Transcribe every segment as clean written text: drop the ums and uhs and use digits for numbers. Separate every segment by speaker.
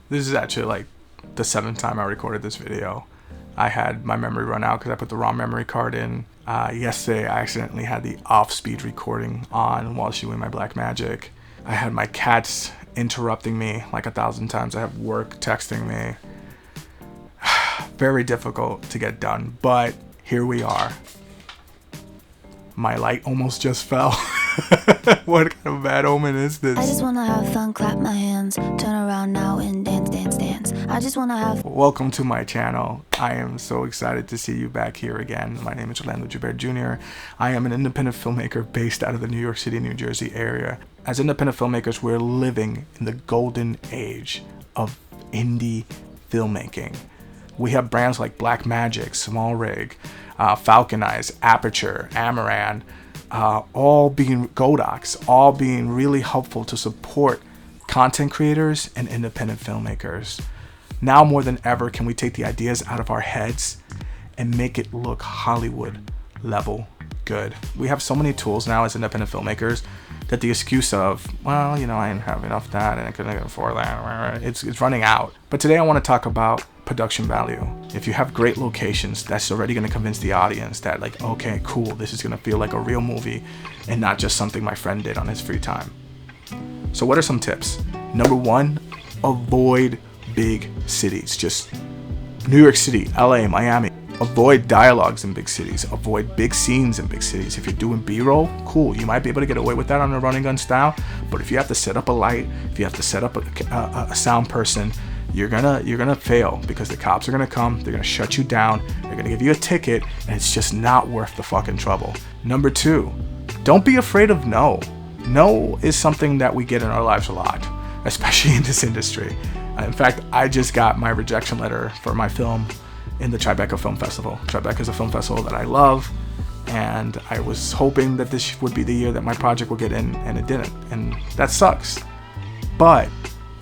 Speaker 1: This is actually like the 7th time I recorded this video. I had my memory run out because I put the wrong memory card in. Yesterday I accidentally had the off-speed recording on while shooting my Blackmagic. I had my cats interrupting me like 1,000 times. I have work texting me. Very difficult to get done, but here we are. My light almost just fell. What kind of bad omen is this?
Speaker 2: I just wanna have fun, clap my hands, turn around now and dance, dance, dance. I just wanna have...
Speaker 1: Welcome to my channel. I am so excited to see you back here again. My name is Orlando Joubert Jr. I am an independent filmmaker based out of the New York City, New Jersey area. As independent filmmakers, we're living in the golden age of indie filmmaking. We have brands like Blackmagic, Small Rig, Falcon Eyes, Aputure, Amaran, all being Godox, all being really helpful to support content creators and independent filmmakers. Now more than ever can we take the ideas out of our heads and make it look Hollywood level good. We have so many tools now as independent filmmakers that the excuse of, well, you know, I didn't have enough of that and I couldn't afford that, it's running out. But today I want to talk about production value. If you have great locations, that's already going to convince the audience that, like, okay, cool, this is going to feel like a real movie and not just something my friend did on his free time. So what are some tips? Number one, avoid big cities. Just New York City, LA, Miami. Avoid dialogues in big cities. Avoid big scenes in big cities. If you're doing B-roll, cool, you might be able to get away with that on a running gun style, but if you have to set up a light, if you have to set up a sound person, you're gonna fail, because the cops are gonna come, they're gonna shut you down, they're gonna give you a ticket, and it's just not worth the fucking trouble. Number two, don't be afraid of no. No is something that we get in our lives a lot, especially in this industry. In fact, I just got my rejection letter for my film in the Tribeca Film Festival. Tribeca is a film festival that I love, and I was hoping that this would be the year that my project would get in, and it didn't, and that sucks. But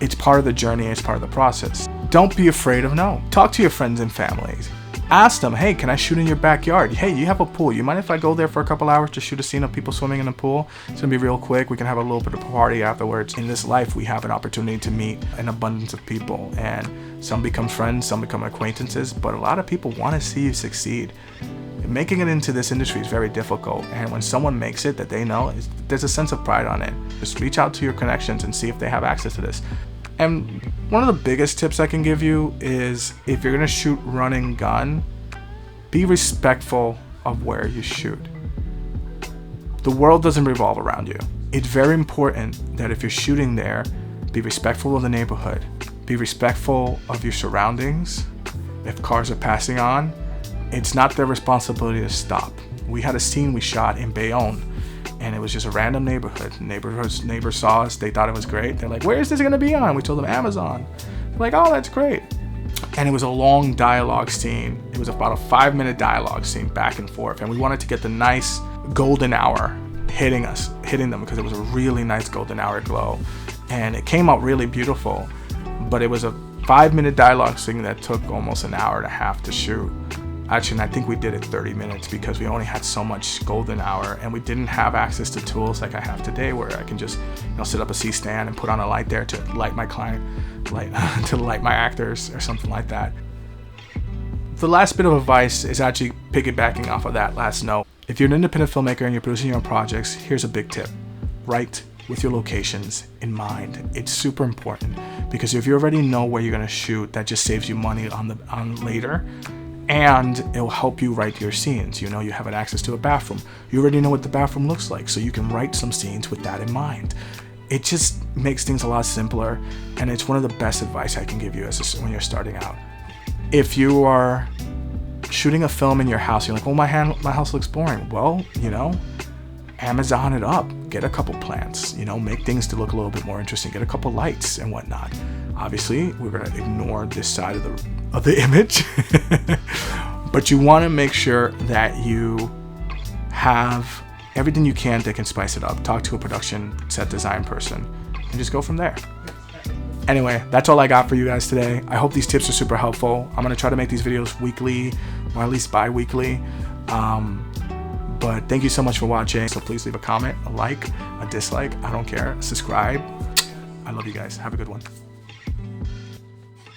Speaker 1: it's part of the journey, it's part of the process. Don't be afraid of no. Talk to your friends and families. Ask them, hey, can I shoot in your backyard? Hey, you have a pool. You mind if I go there for a couple hours to shoot a scene of people swimming in the pool? It's gonna be real quick. We can have a little bit of a party afterwards. In this life, we have an opportunity to meet an abundance of people, and some become friends, some become acquaintances, but a lot of people wanna see you succeed. Making it into this industry is very difficult, and when someone makes it that they know, there's a sense of pride on it. Just reach out to your connections and see if they have access to this. And one of the biggest tips I can give you is, if you're gonna shoot running gun, be respectful of where you shoot. The world doesn't revolve around you. It's very important that if you're shooting there, be respectful of the neighborhood, be respectful of your surroundings. If cars are passing on, it's not their responsibility to stop. We had a scene we shot in Bayonne, and it was just a random neighborhood. Neighbors saw us, they thought it was great. They're like, where is this gonna be on? We told them Amazon. They're like, oh, that's great. And it was a long dialogue scene. It was about a 5-minute dialogue scene back and forth. And we wanted to get the nice golden hour hitting them, because it was a really nice golden hour glow. And it came out really beautiful, but it was a 5-minute dialogue scene that took almost an hour and a half to shoot. Actually, I think we did it 30 minutes because we only had so much golden hour, and we didn't have access to tools like I have today, where I can just, you know, set up a C-stand and put on a light there to light my client, to light my actors or something like that. The last bit of advice is actually piggybacking off of that last note. If you're an independent filmmaker and you're producing your own projects, here's a big tip. Write with your locations in mind. It's super important, because if you already know where you're gonna shoot, that just saves you money on later. And it will help you write your scenes. You know, you have an access to a bathroom. You already know what the bathroom looks like, so you can write some scenes with that in mind. It just makes things a lot simpler, and it's one of the best advice I can give you when you're starting out. If you are shooting a film in your house, you're like, well, my house looks boring. Well, you know, Amazon it up. Get a couple plants, you know, make things to look a little bit more interesting. Get a couple lights and whatnot. Obviously, we're gonna ignore this side of the image, but you want to make sure that you have everything you can that can spice it up. Talk to a production set design person, and just go from there. Anyway, that's all I got for you guys today. I hope these tips are super helpful. I'm gonna try to make these videos weekly, or at least bi-weekly. But thank you so much for watching. So please leave a comment, a like, a dislike, I don't care. Subscribe. I love you guys. Have a good one.